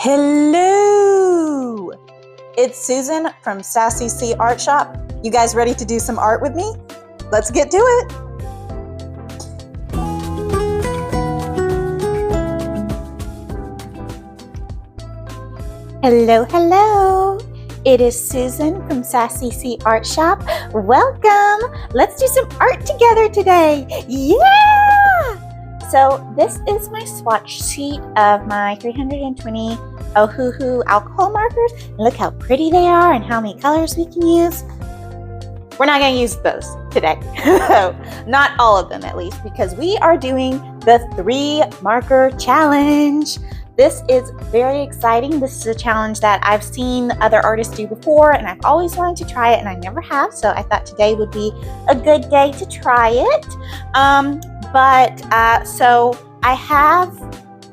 Hello! It's Susan from Sassy C Art Shop. You guys ready to do some art with me? Let's get to it! Hello! It is Susan from Sassy C Art Shop. Welcome! Let's do some art together today! Yeah! So this is my swatch sheet of my 320 Ohuhu alcohol markers. Look how pretty they are and how many colors we can use. We're not going to use those today. Not all of them at least, because we are doing the 3 marker challenge. This is very exciting. This is a challenge that I've seen other artists do before, and I've always wanted to try it, and I never have. So I thought today would be a good day to try it. So I have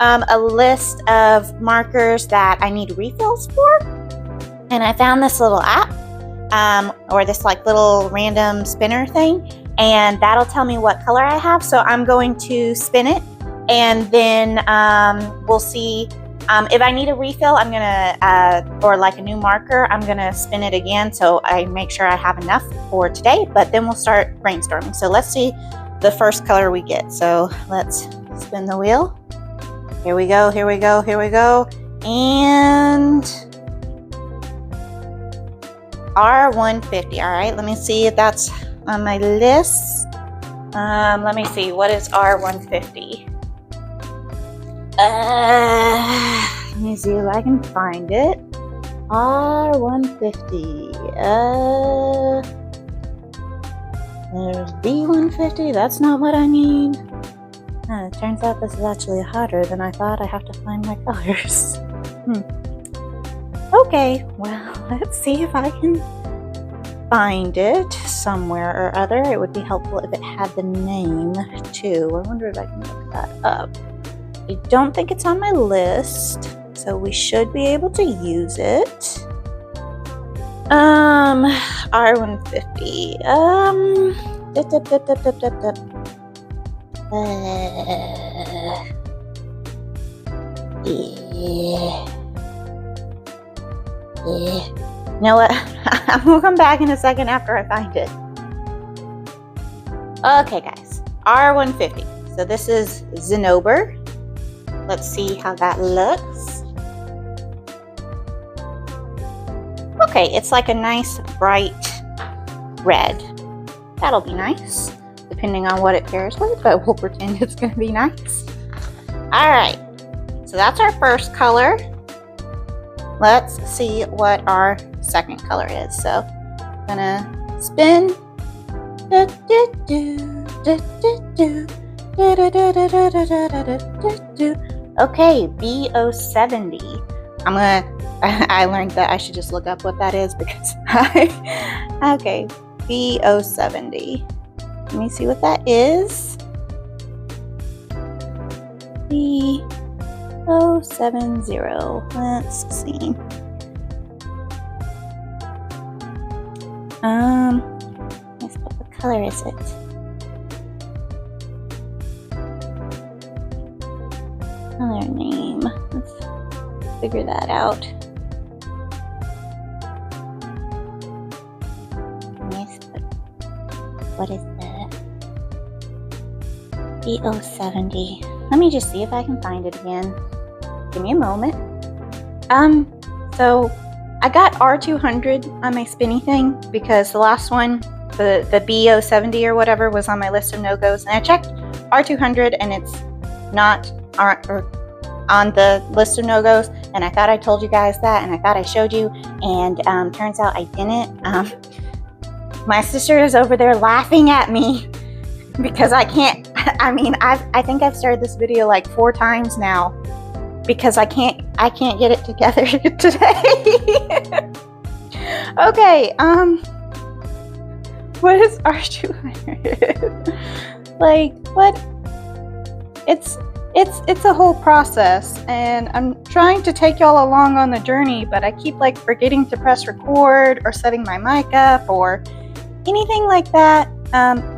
a list of markers that I need refills for, and I found this little app or this like little random spinner thing, and that'll tell me what color I have. So I'm going to spin it, and then we'll see if I need a refill. I'm gonna or like a new marker, I'm gonna spin it again so I make sure I have enough for today, but then we'll start brainstorming. So let's see the first color we get. So let's spin the wheel. Here we go, here we go, here we go. And R150. All right, let me see if that's on my list. Let me see, what is R150? Let me see if I can find it. R150. There's B150. That's not what I need. It turns out this is actually harder than I thought. I have to find my colors. Okay, well, let's see if I can find it somewhere or other. It would be helpful if it had the name too. I wonder if I can look that up. I don't think it's on my list, so we should be able to use it. R150. You know what? I'm gonna come back in a second after I find it. Okay, guys. R150. So this is Zinnober. Let's see how that looks. Okay, it's like a nice bright red. That'll be nice, depending on what it pairs with, but we'll pretend it's gonna be nice. All right, so that's our first color. Let's see what our second color is. So I'm gonna spin. Okay, B070. I learned that I should just look up what that is because okay, B070. Let me see what that is. B070. Let's see. What color is it? Color name. Let's figure that out. What is that? B070. Let me just see if I can find it again. Give me a moment. So I got R200 on my spinny thing because the last one, the B070 or whatever, was on my list of no-goes, and I checked R200 and it's not on the list of no-goes, and I thought I told you guys that, and I thought I showed you, and turns out I didn't. My sister is over there laughing at me because I can't. I mean, I think I've started this video like 4 times now because I can't get it together today. Okay, what is R200? Like, what? It's a whole process, and I'm trying to take y'all along on the journey, but I keep like forgetting to press record or setting my mic up or anything like that.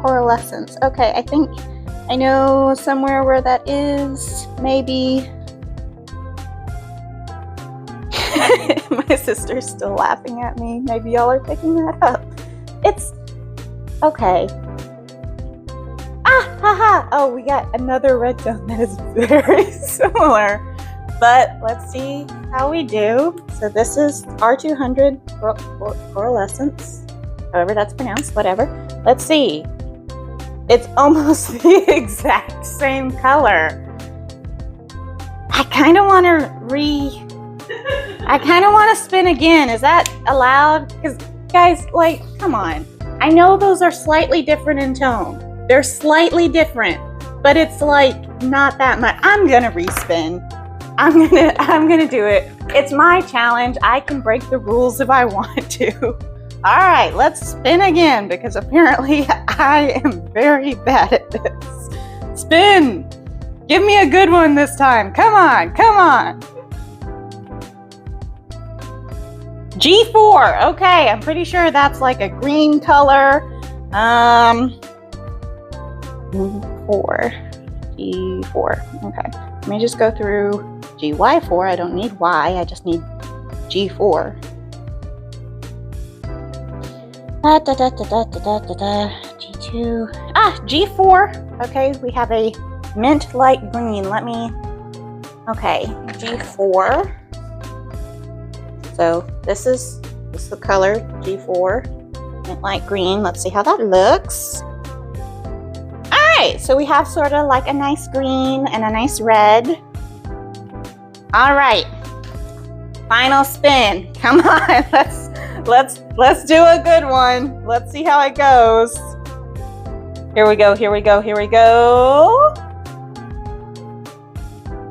Coalescence. Okay, I think I know somewhere where that is. Maybe My sister's still laughing at me. Maybe y'all are picking that up. It's okay. Ah, haha. Oh, we got another red zone that is very similar. But let's see how we do. So this is R200 fluorescence, however that's pronounced, whatever. Let's see. It's almost the exact same color. I kind of want to spin again. Is that allowed? Because guys, like, come on. I know those are slightly different in tone. They're slightly different, but it's like not that much. I'm gonna respin. I'm gonna do it. It's my challenge. I can break the rules if I want to. All right, let's spin again because apparently I am very bad at this. Spin. Give me a good one this time. Come on, come on. G4. Okay, I'm pretty sure that's like a green color. G4. Okay, let me just go through GY4. I don't need Y, I just need G4. G2. Ah, G4. Okay, we have a mint light green. Okay, G4. So this is the color G4, mint light green. Let's see how that looks. Alright, so we have sort of like a nice green and a nice red. Alright, final spin. Come on, let's do a good one. Let's see how it goes. Here we go, here we go, here we go.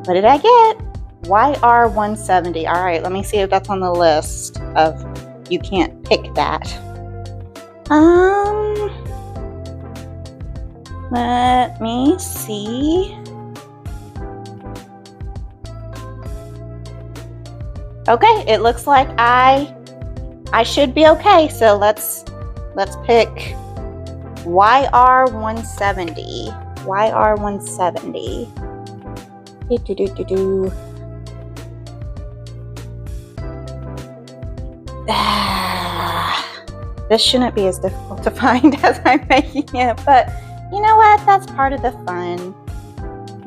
What did I get? YR170. All right, let me see if that's on the list of you can't pick that. Let me see. Okay, it looks like I should be okay. So let's pick YR170. YR170. This shouldn't be as difficult to find as I'm making it, but you know what? That's part of the fun.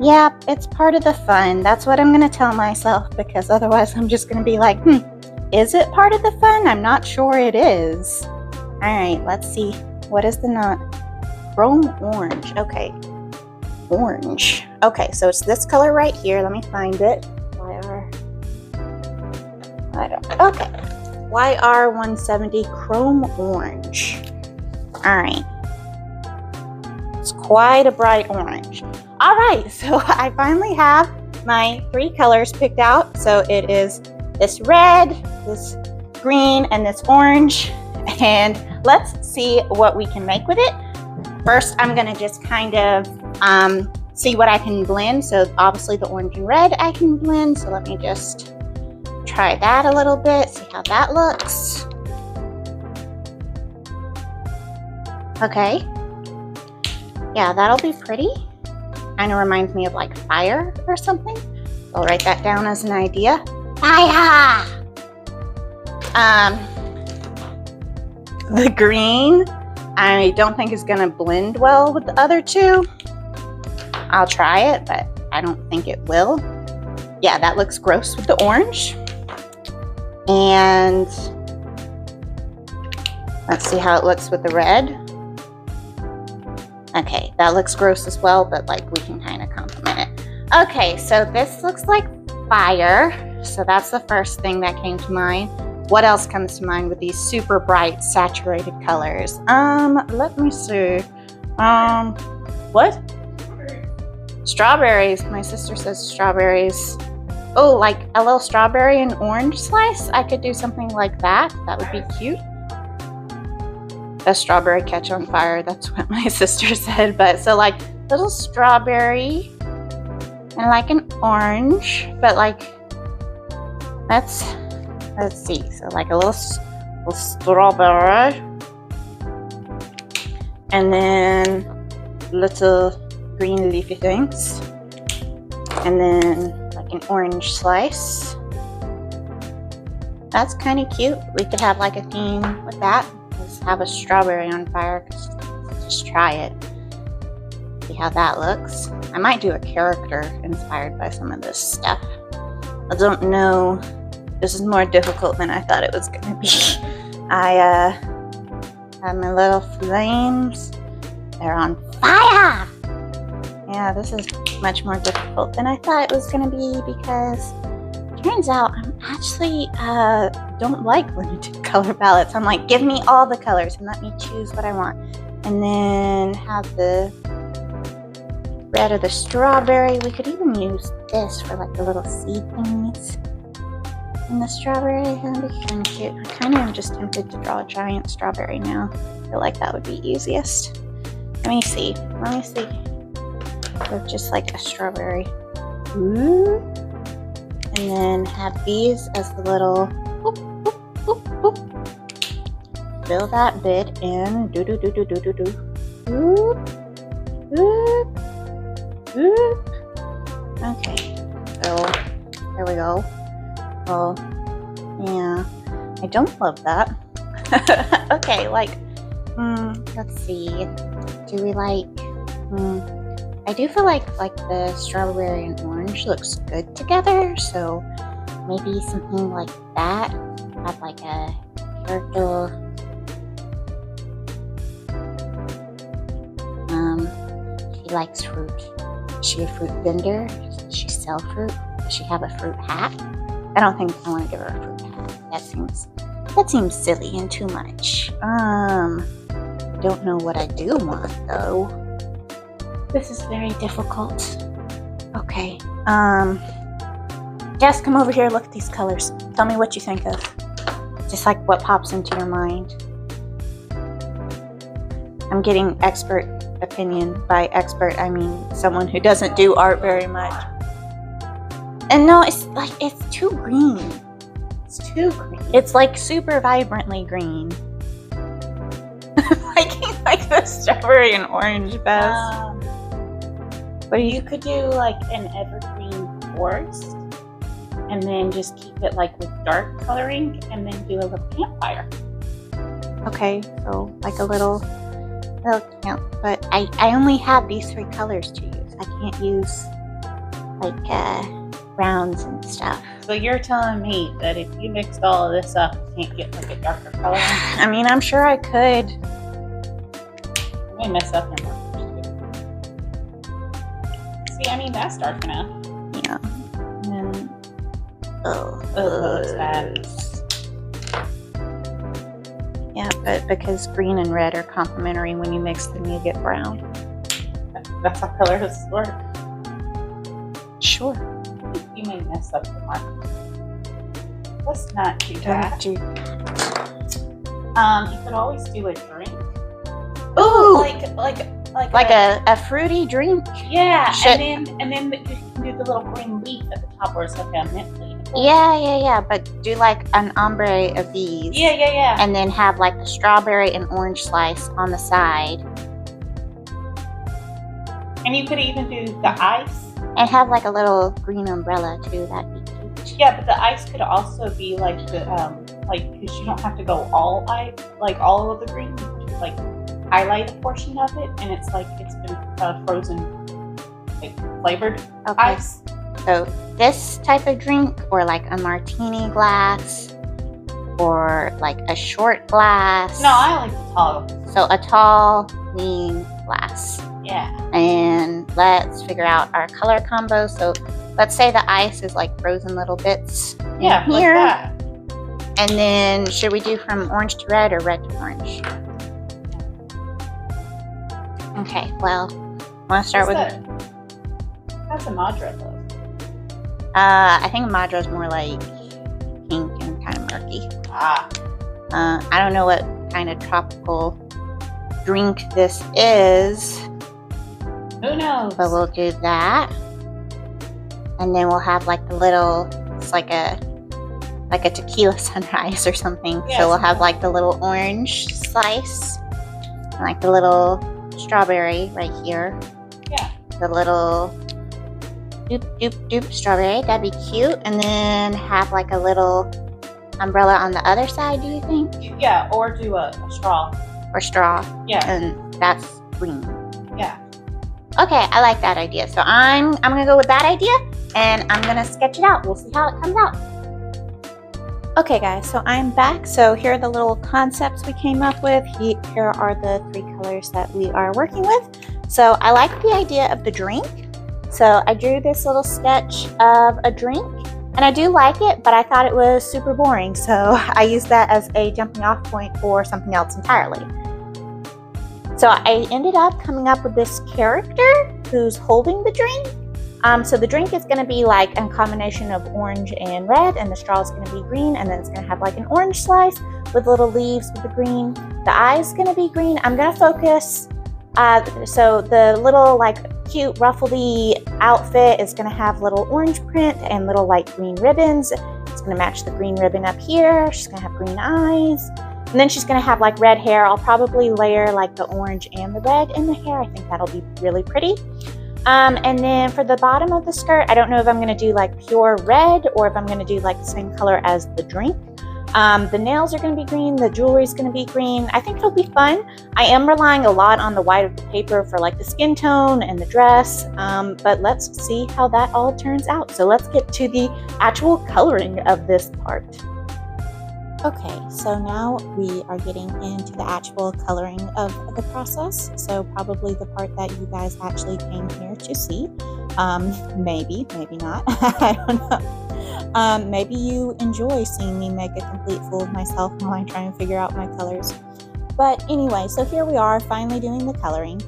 Yep, it's part of the fun. That's what I'm going to tell myself, because otherwise I'm just going to be like, is it part of the fun? I'm not sure it is. All right, let's see. What is the knot? Chrome orange. Okay. Orange. Okay, so it's this color right here. Let me find it. Okay. YR170 chrome orange. All right. It's quite a bright orange. All right, so I finally have my 3 colors picked out. So it is this red, this green, and this orange. And let's see what we can make with it. First, I'm gonna just kind of see what I can blend. So obviously the orange and red I can blend. So let me just try that a little bit, see how that looks. Okay. Yeah, that'll be pretty. Kind of reminds me of like fire or something. I'll write that down as an idea. Fire! The green, I don't think is gonna blend well with the other two. I'll try it, but I don't think it will. Yeah, that looks gross with the orange. And let's see how it looks with the red. Okay, that looks gross as well, but like we can kind of complement it. Okay, so this looks like fire. So that's the first thing that came to mind. What else comes to mind with these super bright saturated colors? Let me see. What? Strawberries. My sister says strawberries. Oh, like a little strawberry and orange slice? I could do something like that. That would be cute. A strawberry catch on fire. That's what my sister said. But so like little strawberry and like an orange, but like let's see. So like a little strawberry, and then little green leafy things, and then like an orange slice, That's kind of cute. We could have like a theme with that. Let's have a strawberry on fire. Just try it. See how that looks. I might do a character inspired by some of this stuff. I don't know. This is more difficult than I thought it was gonna be. I have my little flames. They're on fire! Yeah, this is much more difficult than I thought it was gonna be because it turns out I'm actually don't like limited color palettes. I'm like, give me all the colors and let me choose what I want. And then have the red of the strawberry. We could even use this for like the little seed thingies. And the strawberry, that'd be kind of cute. I kind of am just tempted to draw a giant strawberry now. I feel like that would be easiest. Let me see. With just like a strawberry. Ooh. And then have these as the little boop, boop, boop, boop. Fill that bit in. Do do do do do do do. Boop, boop, boop. Okay. So there we go. Oh, yeah. I don't love that. Okay, like, let's see. Do we like, I do feel like the strawberry and orange looks good together, so maybe something like that. Have like a character. She likes fruit. Is she a fruit vendor? Does she sell fruit? Does she have a fruit hat? I don't think I want to give her a fruit hat. That seems silly and too much. I don't know what I do want though. This is very difficult. Okay. Jess, come over here. Look at these colors. Tell me what you think of. Just like what pops into your mind. I'm getting expert opinion. By expert, I mean someone who doesn't do art very much. And no, it's too green. It's too green. It's like super vibrantly green. like the strawberry and orange best. But you could do like an evergreen forest and then just keep it like with dark coloring and then do a little campfire. Okay, so like a little camp. But I only have these 3 colors to use. I can't use like browns and stuff. So you're telling me that if you mixed all of this up, you can't get like a darker color? I mean, I'm sure I could. You may mess up your markers too. See, I mean, that's dark enough. Yeah. And then, looks bad. Yeah, but because green and red are complementary, when you mix them, you get brown. That's how colors work. Sure. You may mess up the markers. Let's not do that. You could always do a drink. Ooh, like a fruity drink. Yeah, and then you can do the little green leaf at the top where it's like a mint leaf. Yeah. But do like an ombre of these. Yeah. And then have like the strawberry and orange slice on the side. And you could even do the ice. And have like a little green umbrella too. That'd be cute. Yeah, but the ice could also be like the because you don't have to go all all of the green. You can just like highlight a portion of it, and it's like it's been frozen, like flavored ice. So this type of drink, or like a martini glass, or like a short glass. No, I like the tall. So a tall, lean glass. Yeah. And let's figure out our color combo. So let's say the ice is like frozen little bits in here. Like that. And then should we do from orange to red or red to orange? Okay, well, I want to start with... How's a Madra look? I think Madra is more like pink and kind of murky. I don't know what kind of tropical drink this is. Who knows? But we'll do that. And then we'll have like the little, it's like a tequila sunrise or something. Yes. So we'll have like the little orange slice and like the little strawberry right here. Yeah. The little doop strawberry. That'd be cute. And then have like a little umbrella on the other side, do you think? Yeah, or do a straw. Or straw? Yeah. And that's green. Yeah. Okay, I like that idea. So I'm gonna go with that idea, and I'm gonna sketch it out. We'll see how it comes out. Okay guys, so I'm back. So here are the little concepts we came up with. Here are the 3 colors that we are working with. So I like the idea of the drink. So I drew this little sketch of a drink, and I do like it, but I thought it was super boring. So I used that as a jumping off point for something else entirely. So I ended up coming up with this character who's holding the drink. So the drink is going to be like a combination of orange and red, and the straw is going to be green, and then it's going to have like an orange slice with little leaves with the green. The eye is going to be green. I'm going to focus, so the little like cute ruffly outfit is going to have little orange print and little like green ribbons. It's going to match the green ribbon up here. She's going to have green eyes. And then she's going to have like red hair. I'll probably layer like the orange and the red in the hair. I think that'll be really pretty. And then for the bottom of the skirt, I don't know if I'm going to do like pure red or if I'm going to do like the same color as the drink. The nails are going to be green. The jewelry is going to be green. I think it'll be fun. I am relying a lot on the white of the paper for like the skin tone and the dress. But let's see how that all turns out. So let's get to the actual coloring of this part. Okay, so now we are getting into the actual coloring of the process. So probably the part that you guys actually came here to see. Maybe not. I don't know. Maybe you enjoy seeing me make a complete fool of myself while I try and figure out my colors. But anyway, so here we are finally doing the coloring.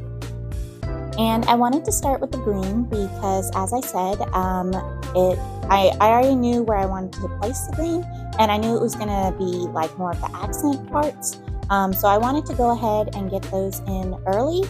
And I wanted to start with the green because, as I said, I already knew where I wanted to place the green, and I knew it was going to be like more of the accent parts. So I wanted to go ahead and get those in early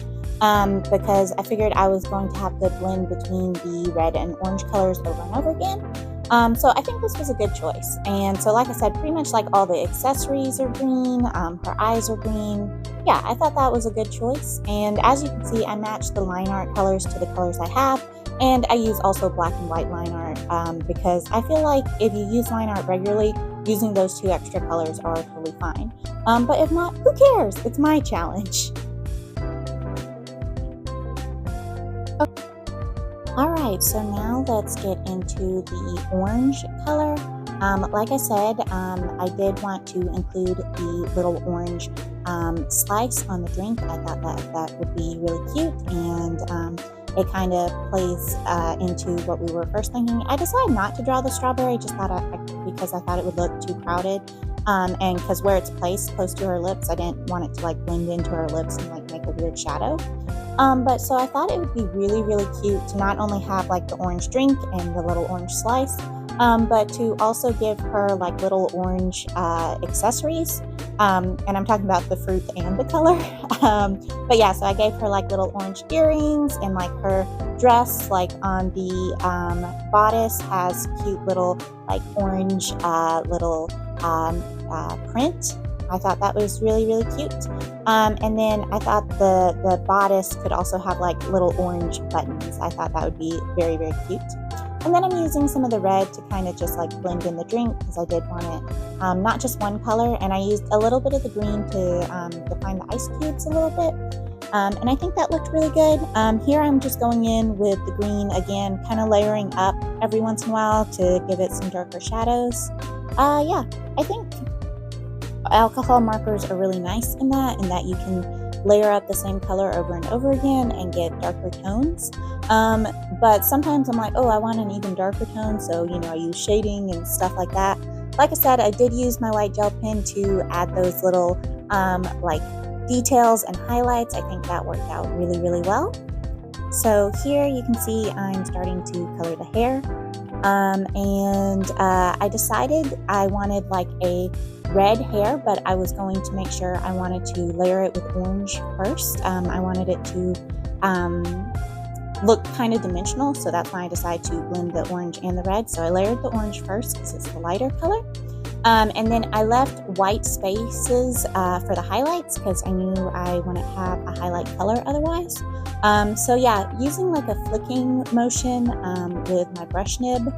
because I figured I was going to have to blend between the red and orange colors over and over again. So I think this was a good choice. And so like I said, pretty much like all the accessories are green, her eyes are green. Yeah, I thought that was a good choice. And as you can see, I matched the line art colors to the colors I have. And I use also black and white line art because I feel like if you use line art regularly, using those 2 extra colors are totally fine. But if not, who cares? It's my challenge. Okay. Alright, so now let's get into the orange color. Like I said, I did want to include the little orange slice on the drink. I thought that would be really cute, and it kind of plays into what we were first thinking. I decided not to draw the strawberry, just because I thought it would look too crowded, and because where it's placed close to her lips, I didn't want it to like blend into her lips and like make a weird shadow. But so I thought it would be really, really cute to not only have like the orange drink and the little orange slice, but to also give her like little orange accessories. And I'm talking about the fruit and the color. But yeah, so I gave her like little orange earrings, and like her dress, like on the bodice, has cute little like orange little print. I thought that was really, really cute. And then I thought the bodice could also have like little orange buttons. I thought that would be very, very cute. And then I'm using some of the red to kind of just like blend in the drink because I did want it not just one color. And I used a little bit of the green to define the ice cubes a little bit. And I think that looked really good. Here I'm just going in with the green again, kind of layering up every once in a while to give it some darker shadows. Yeah, I think alcohol markers are really nice in that you can layer up the same color over and over again and get darker tones. But sometimes I'm like, oh, I want an even darker tone, so I use shading and stuff like that. Like I said, I did use my white gel pen to add those little like details and highlights. I think that worked out really, really well. So here you can see I'm starting to color the hair. And I decided I wanted like a red hair, but I was going to make sure I wanted to layer it with orange first. I wanted it to look kind of dimensional, so that's why I decided to blend the orange and the red. So I layered the orange first because it's the lighter color. And then I left white spaces for the highlights because I knew I wouldn't have a highlight color otherwise. So yeah, using like a flicking motion with my brush nib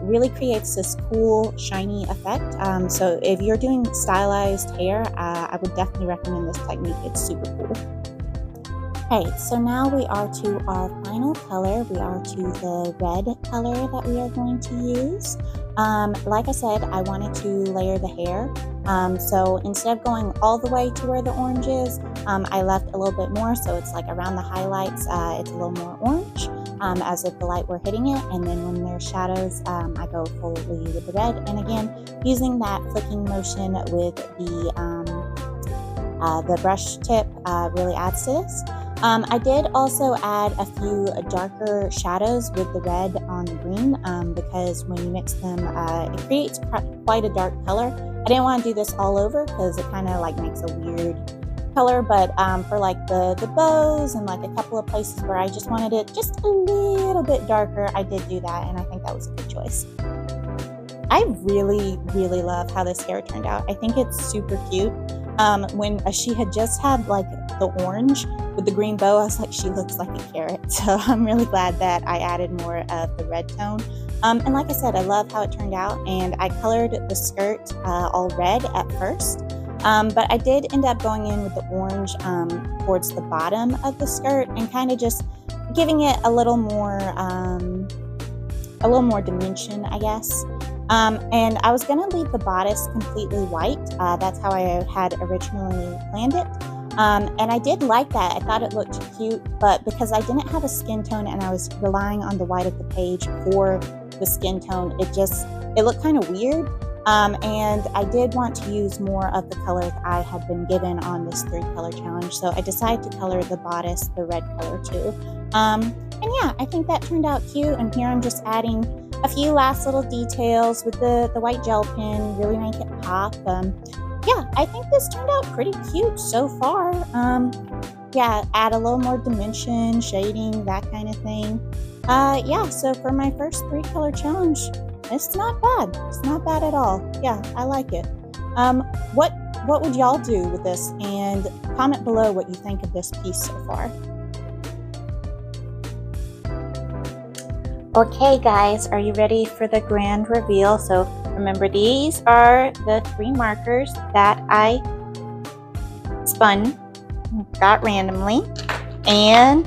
really creates this cool shiny effect. So if you're doing stylized hair, I would definitely recommend this technique. It's super cool. Okay, so now we are to our final color. We are to the red color that we are going to use. Like I said, I wanted to layer the hair. So instead of going all the way to where the orange is, I left a little bit more. So it's like around the highlights, it's a little more orange as if the light were hitting it. And then when there's shadows, I go fully with the red. And again, using that flicking motion with the brush tip really adds to this. I did also add a few darker shadows with the red on the green because when you mix them, it creates quite a dark color. I didn't want to do this all over because it kind of like makes a weird color, but for like the bows and like a couple of places where I just wanted it just a little bit darker, I did do that, and I think that was a good choice. I really, really love how this hair turned out. I think it's super cute. When she had just had like the orange with the green bow, I was like, she looks like a carrot. So I'm really glad that I added more of the red tone. And like I said, I love how it turned out, and I colored the skirt all red at first. But I did end up going in with the orange towards the bottom of the skirt and kind of just giving it a little more dimension, I guess. And I was going to leave the bodice completely white. That's how I had originally planned it. And I did like that. I thought it looked cute, but because I didn't have a skin tone and I was relying on the white of the page for the skin tone, it looked kind of weird. And I did want to use more of the colors I had been given on this 3-color challenge. So I decided to color the bodice the red color too. And yeah, I think that turned out cute. And here I'm just adding a few last little details with the white gel pen, really make it pop. Yeah, I think this turned out pretty cute so far. Yeah, add a little more dimension, shading, that kind of thing. Yeah, so for my first 3-color challenge, it's not bad. It's not bad at all. Yeah, I like it. What would y'all do with this? And comment below what you think of this piece so far. Okay guys, are you ready for the grand reveal? So remember, these are the 3 markers that I got randomly. And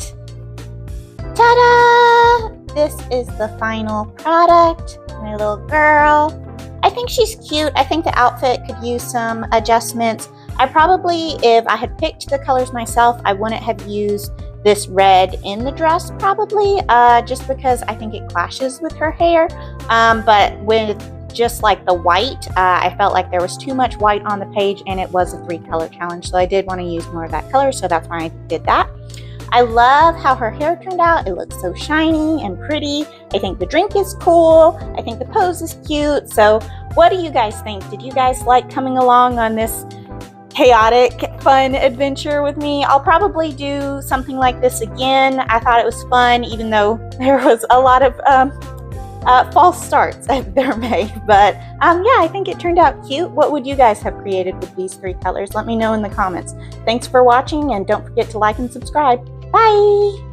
ta-da! This is the final product. My little girl. I think she's cute. I think the outfit could use some adjustments. I probably, if I had picked the colors myself, I wouldn't have used this red in the dress probably, just because I think it clashes with her hair. But with just like the white, I felt like there was too much white on the page, and it was a 3-color challenge. So I did want to use more of that color, so that's why I did that. I love how her hair turned out. It looks so shiny and pretty. I think the drink is cool. I think the pose is cute. So what do you guys think? Did you guys like coming along on this chaotic, fun adventure with me? I'll probably do something like this again. I thought it was fun, even though there was a lot of false starts there made. But yeah, I think it turned out cute. What would you guys have created with these 3 colors? Let me know in the comments. Thanks for watching, and don't forget to like and subscribe. Bye!